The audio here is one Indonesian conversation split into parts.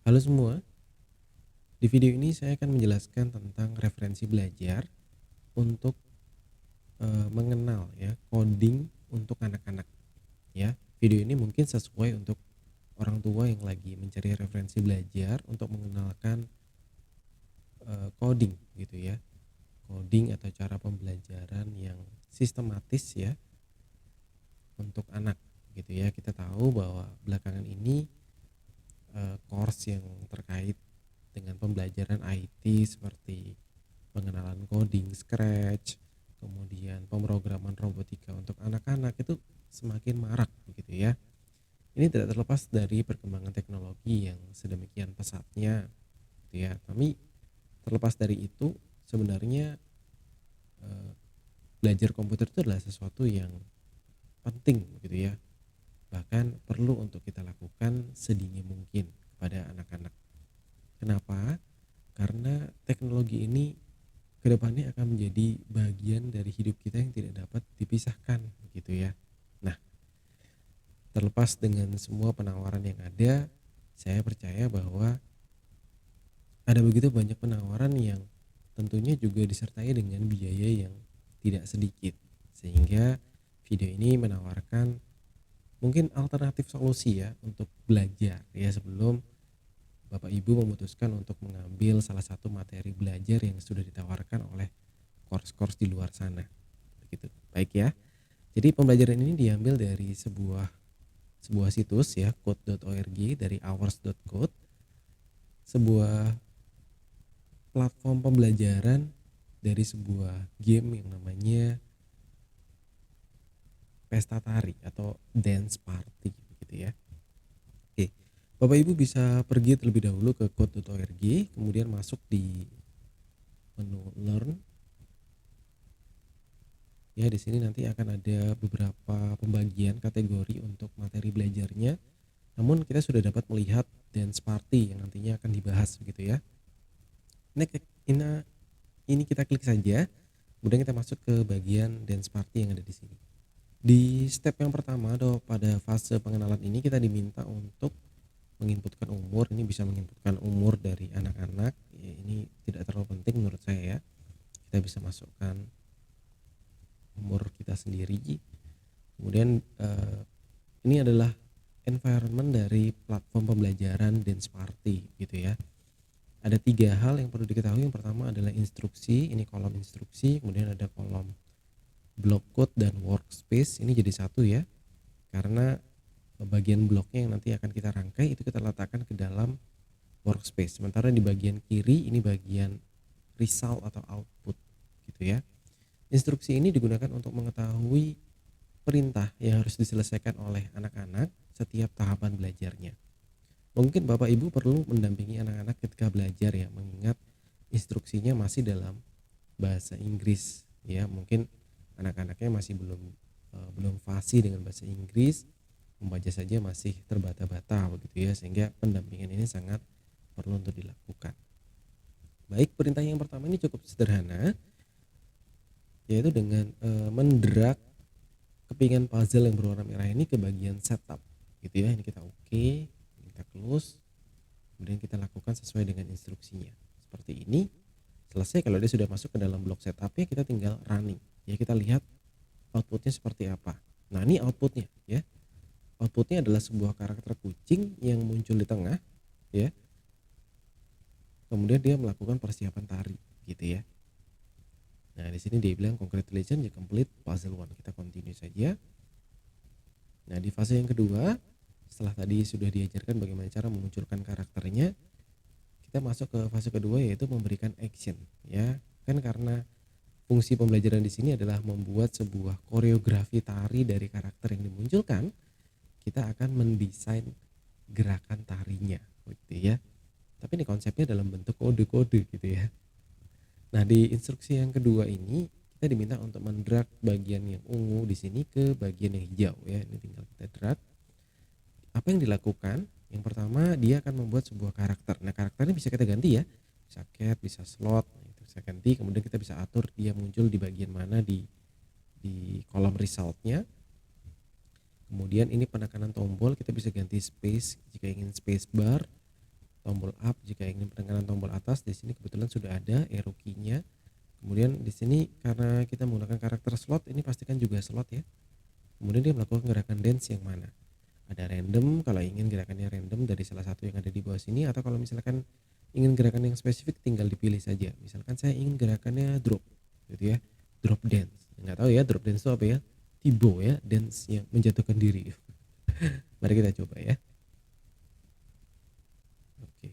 Halo semua, di video ini saya akan menjelaskan tentang referensi belajar untuk mengenal ya coding untuk anak-anak ya. Video ini mungkin sesuai untuk orang tua yang lagi mencari referensi belajar untuk mengenalkan coding gitu ya. Coding atau cara pembelajaran yang sistematis ya untuk anak gitu ya. Kita tahu bahwa belakangan ini course yang terkait dengan pembelajaran IT seperti pengenalan coding, Scratch, kemudian pemrograman robotika untuk anak-anak itu semakin marak begitu ya. Ini tidak terlepas dari perkembangan teknologi yang sedemikian pesatnya gitu ya. Tapi terlepas dari itu sebenarnya eh, belajar komputer itu adalah sesuatu yang penting begitu ya. Bahkan perlu untuk kita lakukan sedini mungkin kepada anak-anak. Kenapa? Karena teknologi ini kedepannya akan menjadi bagian dari hidup kita yang tidak dapat dipisahkan gitu ya. Nah, terlepas dengan semua penawaran yang ada, saya percaya bahwa ada begitu banyak penawaran yang tentunya juga disertai dengan biaya yang tidak sedikit. Sehingga video ini menawarkan mungkin alternatif solusi ya untuk belajar ya sebelum Bapak Ibu memutuskan untuk mengambil salah satu materi belajar yang sudah ditawarkan oleh course-course di luar sana. Begitu. Baik ya. Jadi pembelajaran ini diambil dari sebuah situs ya, code.org dari hours.code, sebuah platform pembelajaran dari sebuah game yang namanya Pesta Tari atau Dance Party gitu ya. Oke. Bapak Ibu bisa pergi terlebih dahulu ke code.org, kemudian masuk di menu Learn. Ya, di sini nanti akan ada beberapa pembagian kategori untuk materi belajarnya. Namun kita sudah dapat melihat dance party yang nantinya akan dibahas begitu ya. Ini ini kita klik saja, kemudian kita masuk ke bagian dance party yang ada di sini. Di step yang pertama atau pada fase pengenalan ini kita diminta untuk menginputkan umur. Ini bisa menginputkan umur dari anak-anak. Ya, ini tidak terlalu penting menurut saya ya. Kita bisa masukkan umur kita sendiri. Kemudian ini adalah environment dari platform pembelajaran dance party gitu ya. Ada 3 hal yang perlu diketahui. Yang pertama adalah instruksi, ini kolom instruksi, kemudian ada kolom block code dan workspace. Ini jadi satu ya, karena bagian bloknya yang nanti akan kita rangkai itu kita letakkan ke dalam workspace. Sementara di bagian kiri ini bagian result atau output gitu ya. Instruksi ini digunakan untuk mengetahui perintah yang harus diselesaikan oleh anak-anak setiap tahapan belajarnya. Mungkin Bapak Ibu perlu mendampingi anak-anak ketika belajar ya, mengingat instruksinya masih dalam bahasa Inggris ya. Mungkin anak-anaknya masih belum fasih dengan bahasa Inggris, membaca saja masih terbata-bata begitu ya, sehingga pendampingan ini sangat perlu untuk dilakukan. Baik, perintah yang pertama ini cukup sederhana, yaitu dengan mendrag kepingan puzzle yang berwarna merah ini ke bagian setup gitu ya. Ini kita oke, kita close, kemudian kita lakukan sesuai dengan instruksinya seperti ini. Selesai. Kalau dia sudah masuk ke dalam blok setupnya, kita tinggal running ya. Kita lihat outputnya seperti apa. Nah, ini outputnya ya. Outputnya adalah sebuah karakter kucing yang muncul di tengah ya, kemudian dia melakukan persiapan tari gitu ya. Nah, di sini dia bilang congratulations you complete puzzle 1. Kita continue saja. Nah, di fase yang kedua, setelah tadi sudah diajarkan bagaimana cara memunculkan karakternya, kita masuk ke fase kedua, yaitu memberikan action ya. Kan karena fungsi pembelajaran di sini adalah membuat sebuah koreografi tari dari karakter yang dimunculkan, kita akan mendesain gerakan tarinya gitu ya. Tapi ini konsepnya dalam bentuk kode-kode gitu ya. Nah, di instruksi yang kedua ini kita diminta untuk mendrag bagian yang ungu di sini ke bagian yang hijau ya. Ini tinggal kita drag. Apa yang dilakukan? Yang pertama, dia akan membuat sebuah karakter. Nah, karakternya bisa kita ganti ya. Bisa cat, bisa slot, nah, itu bisa ganti. Kemudian kita bisa atur dia muncul di bagian mana di kolom resultnya. Kemudian ini penekanan tombol, kita bisa ganti space jika ingin space bar, tombol up jika ingin penekanan tombol atas. Di sini kebetulan sudah ada arrow key-nya. Kemudian di sini karena kita menggunakan karakter slot, ini pastikan juga slot ya. Kemudian dia melakukan gerakan dance yang mana? Ada random, kalau ingin gerakannya random dari salah satu yang ada di bawah sini, atau kalau misalkan ingin gerakan yang spesifik tinggal dipilih saja. Misalkan saya ingin gerakannya drop gitu ya. Drop dance. Nggak tahu ya drop dance itu apa ya? Tibo ya, dance yang menjatuhkan diri. Mari kita coba ya. Oke.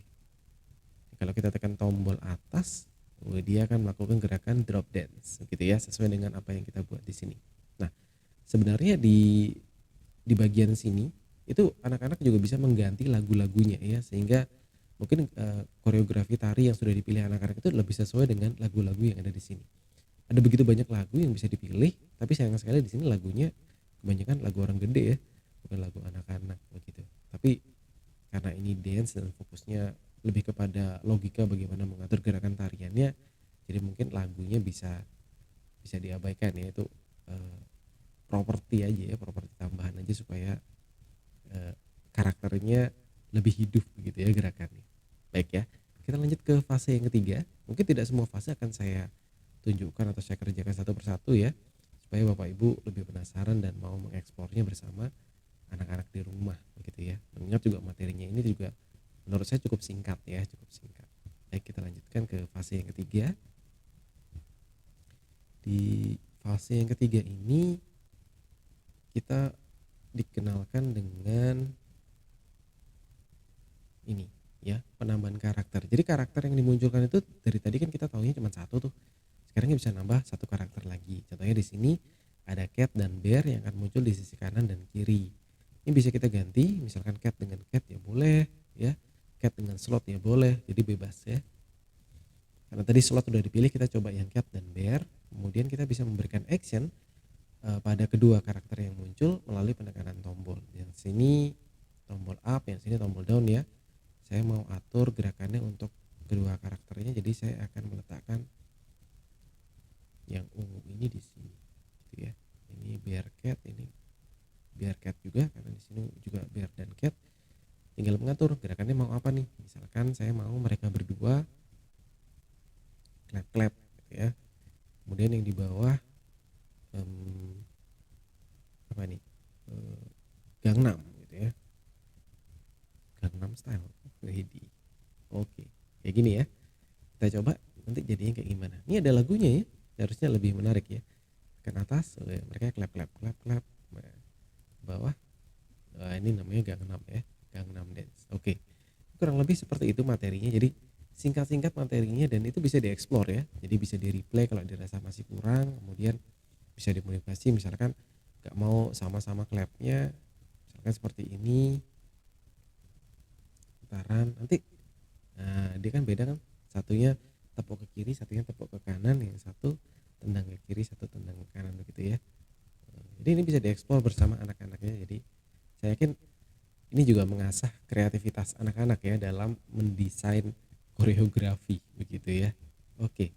Kalau kita tekan tombol atas, dia akan melakukan gerakan drop dance gitu ya, sesuai dengan apa yang kita buat di sini. Nah, sebenarnya di bagian sini itu anak-anak juga bisa mengganti lagu-lagunya ya, sehingga mungkin koreografi tari yang sudah dipilih anak-anak itu lebih sesuai dengan lagu-lagu yang ada di sini. Ada begitu banyak lagu yang bisa dipilih, tapi sayang sekali di sini lagunya kebanyakan lagu orang gede ya, bukan lagu anak-anak begitu. Tapi karena ini dance dan fokusnya lebih kepada logika bagaimana mengatur gerakan tariannya, jadi mungkin lagunya bisa bisa diabaikan ya, itu eh, properti aja ya, properti tambahan aja supaya eh, karakternya lebih hidup begitu ya gerakannya. Baik ya, kita lanjut ke fase yang ketiga. Mungkin tidak semua fase akan saya tunjukkan atau saya kerjakan satu persatu ya, supaya Bapak Ibu lebih penasaran dan mau mengeksplornya bersama anak-anak di rumah begitu ya. Mengingat juga materinya ini juga menurut saya cukup singkat ya, cukup singkat. Baik, kita lanjutkan ke fase yang ketiga. Di fase yang ketiga ini kita dikenalkan dengan ini ya, penambahan karakter. Jadi karakter yang dimunculkan itu dari tadi kan kita tahunya cuma satu tuh. Sekarang bisa nambah satu karakter lagi. Contohnya di sini ada cat dan bear yang akan muncul di sisi kanan dan kiri. Ini bisa kita ganti, misalkan cat dengan cat ya boleh ya. Cat dengan slot ya boleh. Jadi bebas ya. Karena tadi slot sudah dipilih, kita coba yang cat dan bear. Kemudian kita bisa memberikan action pada kedua karakter yang muncul melalui penekanan tombol. Yang sini tombol up, yang sini tombol down ya. Saya mau atur gerakannya untuk kedua karakternya, jadi saya akan meletakkan yang ungu ini di sini gitu ya. Ini bear cat, ini bear cat juga karena di sini juga bear dan cat. Tinggal mengatur gerakannya mau apa nih. Misalkan saya mau mereka berdua clap-clap gitu ya. Kemudian yang di bawah apa nih? Gangnam gitu ya. Gangnam style. Oke. Kayak gini ya. Kita coba nanti jadinya kayak gimana. Ini ada lagunya ya. Harusnya lebih menarik ya. Ke atas mereka clap clap clap clap. Nah, bawah ini namanya Gangnam ya. Gangnam Dance. Oke. Kurang lebih seperti itu materinya. Jadi singkat-singkat materinya dan itu bisa dieksplor ya. Jadi bisa di replay kalau dirasa masih kurang, kemudian bisa dimodifikasi misalkan gak mau sama-sama clapnya misalkan seperti ini putaran nanti. Nah, dia kan beda kan, satunya tepuk ke kiri, satunya tepuk ke kanan, yang satu tendang ke kiri, satu tendang ke kanan begitu ya. Jadi ini bisa dieksplor bersama anak-anaknya. Jadi saya yakin ini juga mengasah kreativitas anak-anak ya dalam mendesain koreografi begitu ya. Oke,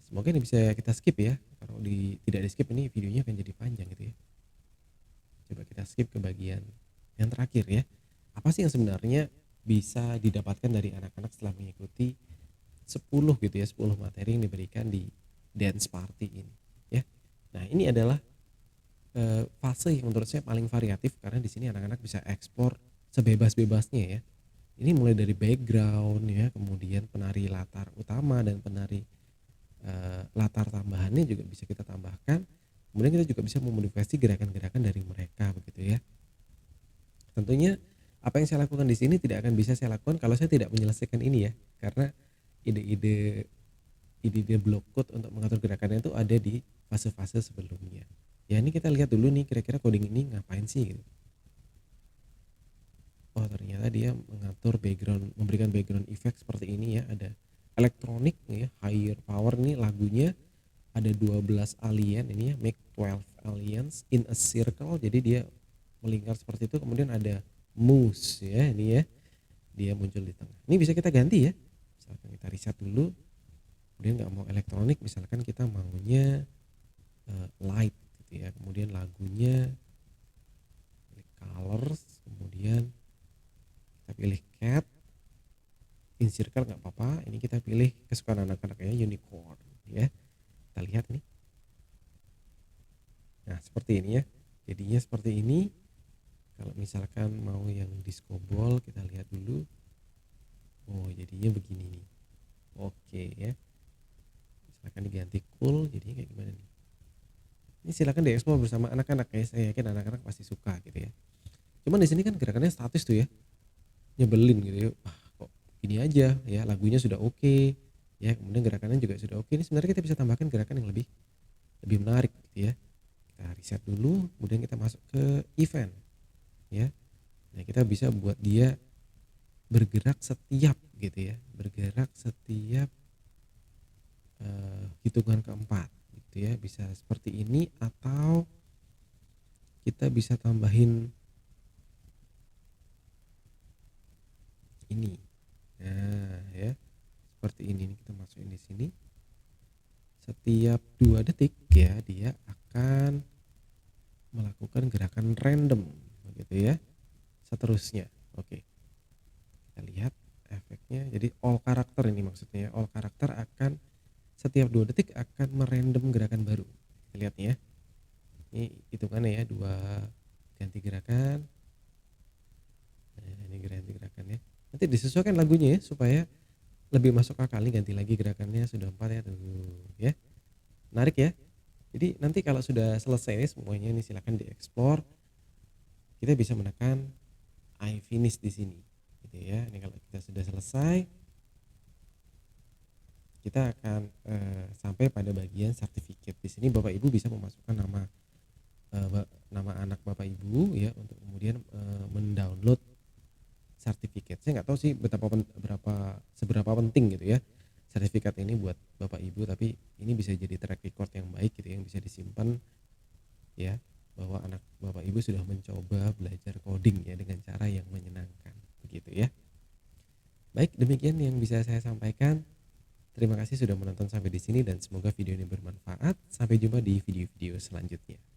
semoga ini bisa kita skip ya. Kalau tidak di skip ini videonya akan jadi panjang gitu ya. Coba kita skip ke bagian yang terakhir ya. Apa sih yang sebenarnya bisa didapatkan dari anak-anak setelah mengikuti 10 gitu ya, 10 materi yang diberikan di dance party ini ya. Nah, ini adalah fase yang menurut saya paling variatif karena di sini anak-anak bisa eksplor sebebas-bebasnya ya. Ini mulai dari background ya, kemudian penari latar utama dan penari latar tambahannya juga bisa kita tambahkan. Kemudian kita juga bisa memodifikasi gerakan-gerakan dari mereka begitu ya. Tentunya apa yang saya lakukan di sini tidak akan bisa saya lakukan kalau saya tidak menyelesaikan ini ya. Karena ide-ide block code untuk mengatur gerakannya itu ada di fase-fase sebelumnya. Ya ini kita lihat dulu nih kira-kira coding ini ngapain sih gitu. Oh ternyata dia mengatur background, memberikan background effect seperti ini ya. Ada elektronik ya, higher power nih lagunya. Ada 12 alien ini ya, make 12 aliens in a circle. Jadi dia melingkar seperti itu. Kemudian ada moose ya ini ya. Dia muncul di tengah. Ini bisa kita ganti ya. Misalkan kita reset dulu. Kemudian nggak mau elektronik, misalkan kita maunya light gitu ya. Kemudian lagunya colors, kemudian kita pilih cat, in circle nggak apa-apa, ini kita pilih kesukaan anak-anaknya unicorn ya. Kita lihat nih. Nah, seperti ini ya. Jadinya seperti ini. Kalau misalkan mau yang disco ball, kita lihat dulu. Oh, jadinya begini nih. Oke ya. Misalkan diganti cool, jadinya kayak gimana nih? Ini silakan dieksplor bersama anak-anak ya. Saya yakin anak-anak pasti suka gitu ya. Cuman di sini kan gerakannya statis tuh ya. Nyebelin gitu ya. Wah, kok gini aja ya, lagunya sudah oke. Ya, kemudian gerakannya juga sudah oke. Ini sebenarnya kita bisa tambahkan gerakan yang lebih lebih menarik gitu ya. Kita riset dulu, kemudian kita masuk ke event ya. Nah, kita bisa buat dia bergerak setiap gitu ya, bergerak setiap hitungan keempat gitu ya. Bisa seperti ini atau kita bisa tambahin ini. Nah, ya. Seperti ini nih, kita masukin di sini. Setiap 2 detik ya dia akan melakukan gerakan random begitu ya. Seterusnya. Oke. Kita lihat efeknya. Jadi all karakter ini maksudnya ya. All karakter akan setiap 2 detik akan merandom gerakan baru. Kita lihat nih ya. Ini hitungannya ya, 2 ganti gerakan. Nah, ini ganti gerakannya. Nanti disesuaikan lagunya ya supaya lebih masuk akal. Nih ganti lagi gerakannya sudah 4 ya tuh ya. Menarik ya. Jadi nanti kalau sudah selesai semuanya ini silakan dieksplor. Kita bisa menekan I finish di sini gitu ya. Ini kalau kita sudah selesai, kita akan sampai pada bagian sertifikat. Di sini Bapak Ibu bisa memasukkan nama anak Bapak Ibu ya untuk kemudian mendownload sertifikat. Saya nggak tahu sih seberapa penting gitu ya sertifikat ini buat Bapak Ibu, tapi ini bisa jadi track record yang baik gitu yang bisa disimpan ya, bahwa anak Bapak Ibu sudah mencoba belajar coding ya dengan cara yang menyenangkan begitu ya. Baik, demikian yang bisa saya sampaikan. Terima kasih sudah menonton sampai di sini dan semoga video ini bermanfaat. Sampai jumpa di video-video selanjutnya.